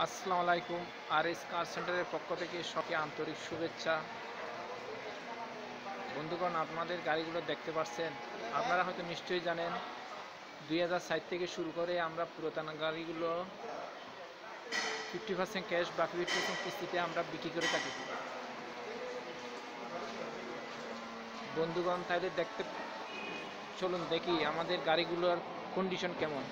আসসালামু আলাইকুম। আর এস কার সেন্টারের পক্ষ থেকে সবাইকে আন্তরিক শুভেচ্ছা। বন্ধুগণ, আপনাদের গাড়িগুলো দেখতে পাচ্ছেন। আপনারা হয়তো নিশ্চয়ই জানেন 2007 থেকে শুরু করে আমরা পুরাতন গাড়িগুলো 50% ক্যাশ, বাকি 50% কিস্তিতে আমরা বিক্রি করে থাকি। বন্ধুগণ, তাইলে চলুন দেখি আমাদের গাড়িগুলোর কন্ডিশন কেমন।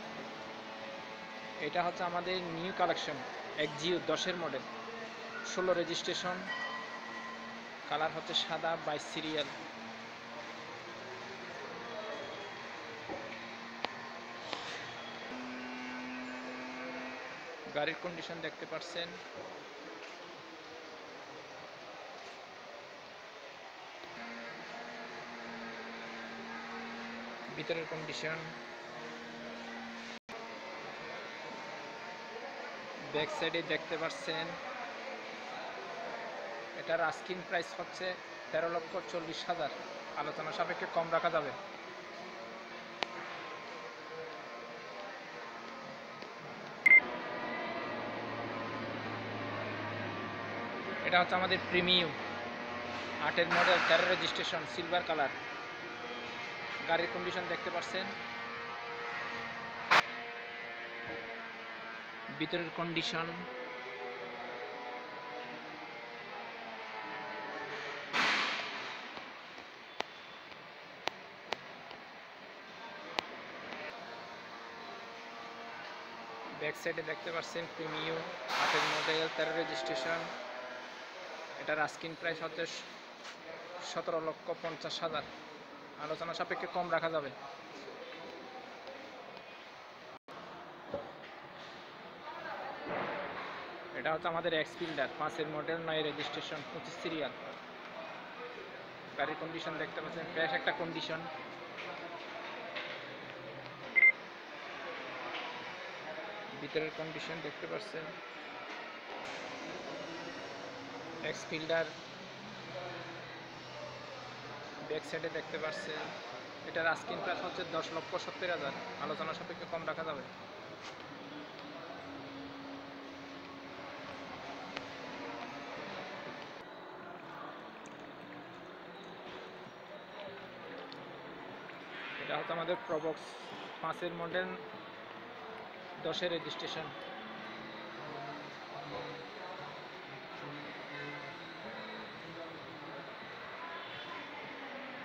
এটা হচ্ছে আমাদের নিউ কালেকশন এক্সিও 10-এর মডেল, 16 রেজিস্ট্রেশন, কালার হচ্ছে সাদা, 22 সিরিয়াল। গাড়ির কন্ডিশন দেখতে পাচ্ছেন। ভিতরের কন্ডিশন, ব্যাক সাইডে দেখতে পাচ্ছেন। এটার আস্কিং প্রাইস হচ্ছে 13,40,000। আলোচনা সাপেক্ষে কম রাখা যাবে। এটা হচ্ছে আমাদের প্রিমিয়াম 8-এর মডেল, 13 রেজিস্ট্রেশন, সিলভার কালার। গাড়ির কন্ডিশন দেখতে পাচ্ছেন। ভিতরের কন্ডিশন, ব্যাক সাইডে দেখতে পাচ্ছেন প্রিমিয়াম 8-এর মডেল, 13 রেজিস্ট্রেশন। এটার আস্কিং প্রাইস হচ্ছে 17,50,000। আলোচনা সাপেক্ষে কম রাখা যাবে। এটা হচ্ছে আমাদের এক্সফিল্ডার 5-এর মডেল, 9 রেজিস্ট্রেশন, 25 সিরিয়াল। গাড়ির কন্ডিশন দেখতে পাচ্ছেন, ফ্রেশ একটা কন্ডিশন। ভিতরের কন্ডিশন দেখতে পাচ্ছেন। এক্সফিল্ডার ব্যাক সাইডে দেখতে পাচ্ছেন। এটার আস্কিং প্রাইস হচ্ছে 10,70,000। আলোচনা সাপেক্ষে কম রাখা যাবে। এটা হচ্ছে আমাদের প্রবক্স 5-এর মডেল, 10-এর রেজিস্ট্রেশন।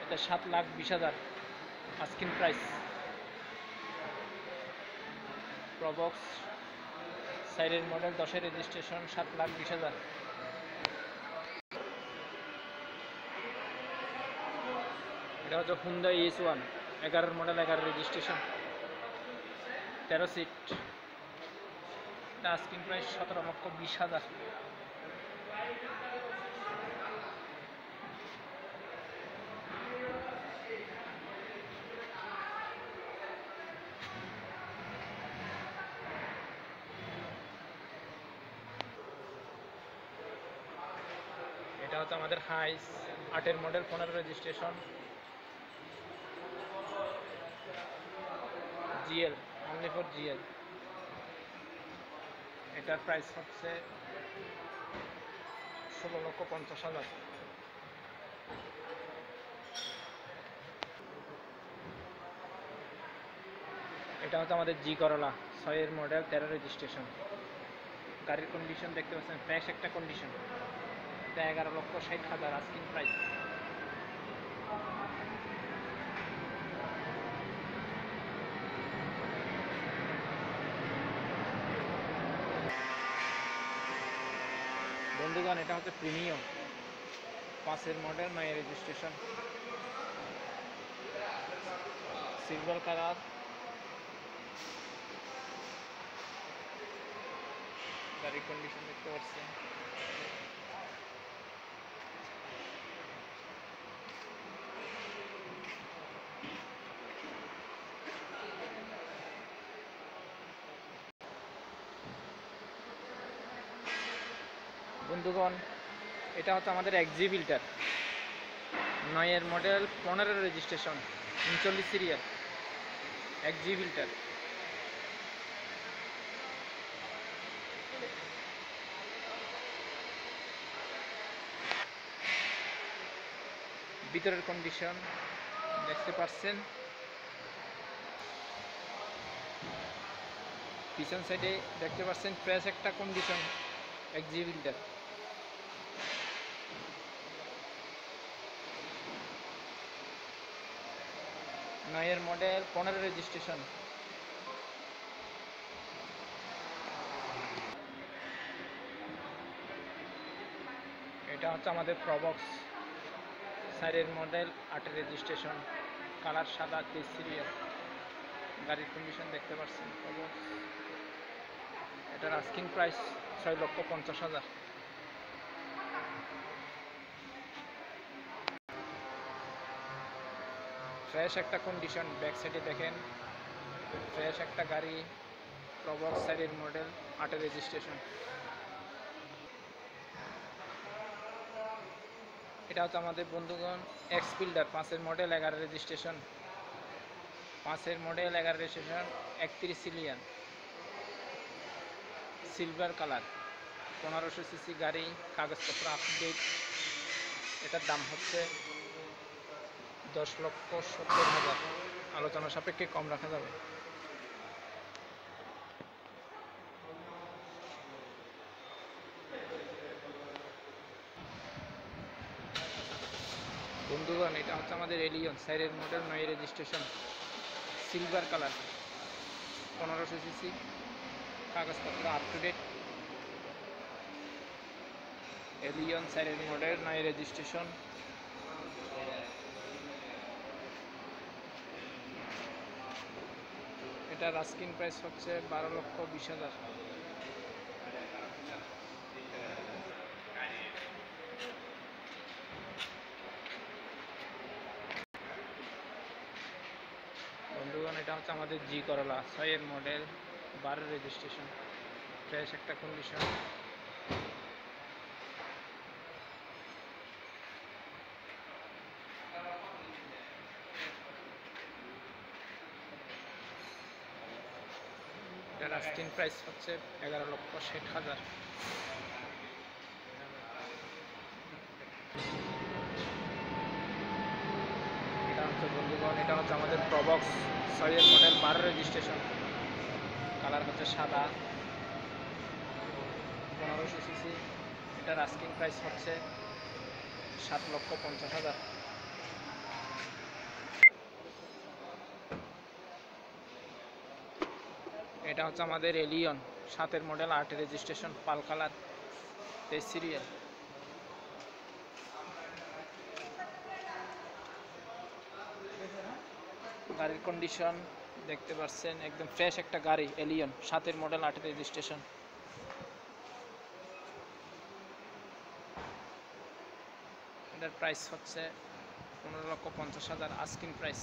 এটা 7,20,000 আস্কিং প্রাইস। প্রবক্স 4-এর মডেল, 10-এর রেজিস্ট্রেশন, 7,20,000। এটা হচ্ছে হুন্ডা ES1 11-এর মডেল, 11 রেজিস্ট্রেশন, 13 সিট। এটা আস্কিং প্রাইস 17,20,000। এটা হচ্ছে আমাদের হাইস 8-এর model, 15 registration, GL, only for GL। এটার প্রাইস হচ্ছে 16,50,000। এটা হচ্ছে আমাদের জি করলা 6-এর মডেল, 13 রেজিস্ট্রেশন। গাড়ির কন্ডিশন দেখতে পাচ্ছেন, ফ্রেশ একটা কন্ডিশন। এটা 11,60,000 আস্কিং প্রাইস। বন্ধুগণ, এটা হচ্ছে প্রিমিয়াম 5-এর মডেল, 9 রেজিস্ট্রেশন, সিলভার কালার। গাড়ির কন্ডিশন দেখতে পাচ্ছেন। বন্ধুগণ, এটা হচ্ছে আমাদের এক্সিবিল্টার 9-এর মডেল, 15 রেজিস্ট্রেশন, 39 সিরিয়াল। এক্সিবিল্টার ভিতরের কন্ডিশন দেখতে পাচ্ছেন। পিছন সাইডে দেখতে পাচ্ছেন ফ্রেশ একটা কন্ডিশন এক্সিও বিল্ডার। নয়ের মডেল 15 রেজিস্ট্রেশন। এটা হচ্ছে আমাদের প্রবক্স, সাইডের মডেল 8 রেজিস্ট্রেশন, কালার সাদা, 23 সিরিয়াল। গাড়ির কন্ডিশন দেখতে পাচ্ছেন প্রবক্স। এটার আস্কিং প্রাইস 6,50,000। ফ্রেশ একটা কন্ডিশন, ব্যাক সাইডে দেখেন ফ্রেশ একটা গাড়ি, প্রবক্স, সাইডের মডেল 8 রেজিস্ট্রেশন। এটা হচ্ছে আমাদের বন্ধুগণ এক্স বিল্ডার 5-এর মডেল 11 রেজিস্ট্রেশন, 5-এর model 11 registration, 31 serial, silver colour, 1500 CC গাড়ি, কাগজপত্র আপডেট। এটার দাম হচ্ছে 10,70,000। আলোচনা সাপেক্ষে কম রাখা যাবে। বন্ধুগণ এটা হচ্ছে আমাদের এলিয়ন, সাইডের model 9 registration, silver colour, 1500 CC, কাগজপত্র আপ টু ডেট। এলিয়ন সাইডের মডেল 9 রেজিস্ট্রেশন। এটার আস্কিং প্রাইস হচ্ছে 12,20,000। বন্ধুগণ এটা হচ্ছে আমাদের জি করলা, 6-এর মডেল 12 রেজিস্ট্রেশন, ফ্রেশ একটা কন্ডিশন। এটার আস্কিং প্রাইস হচ্ছে 11,60,000। এটা হচ্ছে বন্ধুগণ এটা হচ্ছে আমাদের প্রবক্স, 6-এর মডেল 12 রেজিস্ট্রেশন, কালার হচ্ছে সাদা, 1500 সিসি। এটার আস্কিং প্রাইস হচ্ছে 7,50,000। এটা হচ্ছে আমাদের এলিয়ন, 7-এর model 8 registration, pearl colour, 23 serial. গাড়ির কন্ডিশন দেখতে পাচ্ছেন একদম ফ্রেশ একটা গাড়ি, এলিয়ন, 7-এর মডেল 8 রেজিস্ট্রেশন। এটার প্রাইস হচ্ছে 15,50,000 আস্কিং প্রাইস।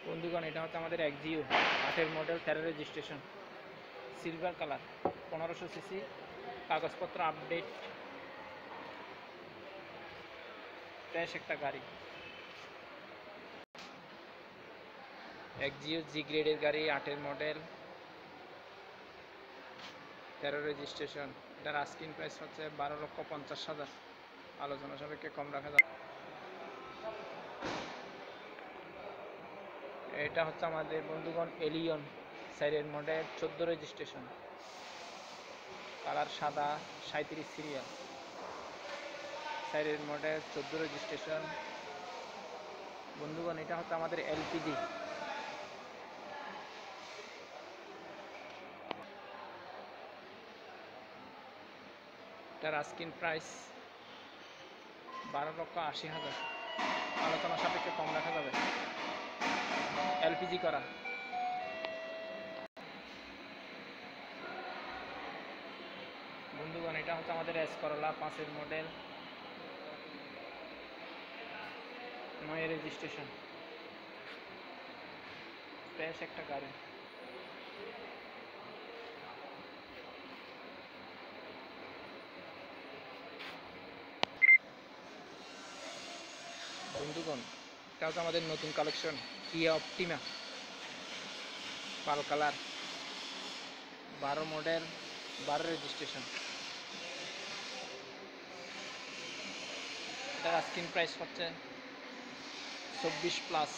বন্ধুগণ এটা হচ্ছে আমাদের এক্সিও, 8-এর model 13 registration, silver colour, 1500 CC, কাগজপত্র আপডেট, ফ্রেশ একটা গাড়ি। এক্সিও জি গ্রেডের গাড়ি, 8-এর মডেল 13 রেজিস্ট্রেশন। এটার আস্কিং প্রাইস হচ্ছে 12,50,000। আলোচনা সাপেক্ষে কম রাখা যাবে। এটা হচ্ছে আমাদের বন্ধুগণ এলিয়ন, সাইডের মডেল 14 রেজিস্ট্রেশন, কালার সাদা, 37 সিরিয়াল, সাইডের মডেল 14 রেজিস্ট্রেশন। বন্ধুগণ এটা হচ্ছে আমাদের এলপিজি, এটার আস্কিং প্রাইস 12,80,000। আলোচনা সাপেক্ষে কম রাখা যাবে। এলপিজি করা। বন্ধুগণ এটা হচ্ছে আমাদের এস করলা, 5-এর মডেল 9 রেজিস্ট্রেশন, ফ্রেশ একটা গাড়ি। বন্ধুগণ এটা হচ্ছে আমাদের নতুন কালেকশন, কিয়া অপটিমা, পাল কালার, 12 মডেল, 12 রেজিস্ট্রেশন। এটার আস্কিং প্রাইস হচ্ছে 24+।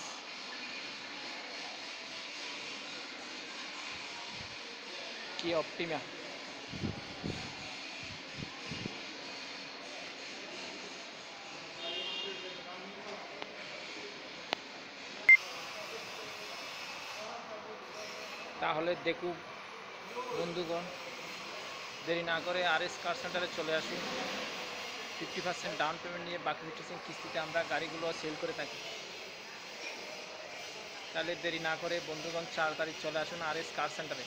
কি অপটিমা, তাহলে দেখুক বন্ধুগণ, দেরি না করে RS কার সেন্টারে চলে আসুন। 50% ডাউন পেমেন্ট নিয়ে বাকি 50% কিস্তিতে আমরা গাড়িগুলো সেল করে থাকি। তাহলে দেরি না করে বন্ধুগণ 4 তারিখ চলে আসুন RS কার সেন্টারে।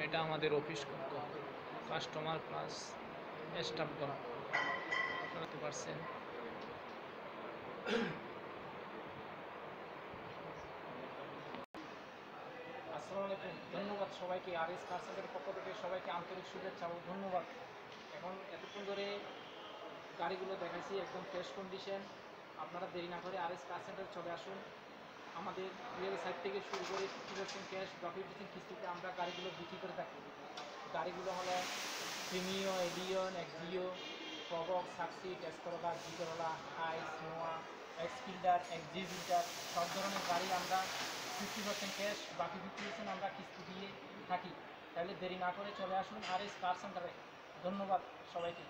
এটা আমাদের অফিস করতো, কাস্টমার প্লাস স্টাফগণ করতে পারছেন। আসসালামু আলাইকুম, ধন্যবাদ সবাইকে। RS কার সেন্টারের পক্ষ থেকে সবাইকে আন্তরিক শুভেচ্ছা ও ধন্যবাদ। এখন এতক্ষণ ধরে গাড়িগুলো দেখাইছি একদম ফ্রেশ কন্ডিশন। আপনারা দেরি না করে RS কার সেন্টারে চলে আসুন। আমাদের রিয়েল সাইড থেকে শুরু করে 50% ক্যাশ, বাকি 50% কিস্তিতে আমরা গাড়িগুলো বিক্রি করে থাকি। গাড়িগুলো হলো প্রিমিও, এলিয়ন, এক্সিও, প্রবক, সাকসিড, এসকরোলা, জি করোলা, হাইস, নোয়া, এক্সফিল্ডার, এক্সিভিটার, সব ধরনের গাড়ি আমরা 50% ক্যাশ, বাকি 50% আমরা কিস্তি দিয়ে থাকি। তাহলে দেরি না করে চলে আসুন RS কার সেন্টারে। ধন্যবাদ সবাইকে।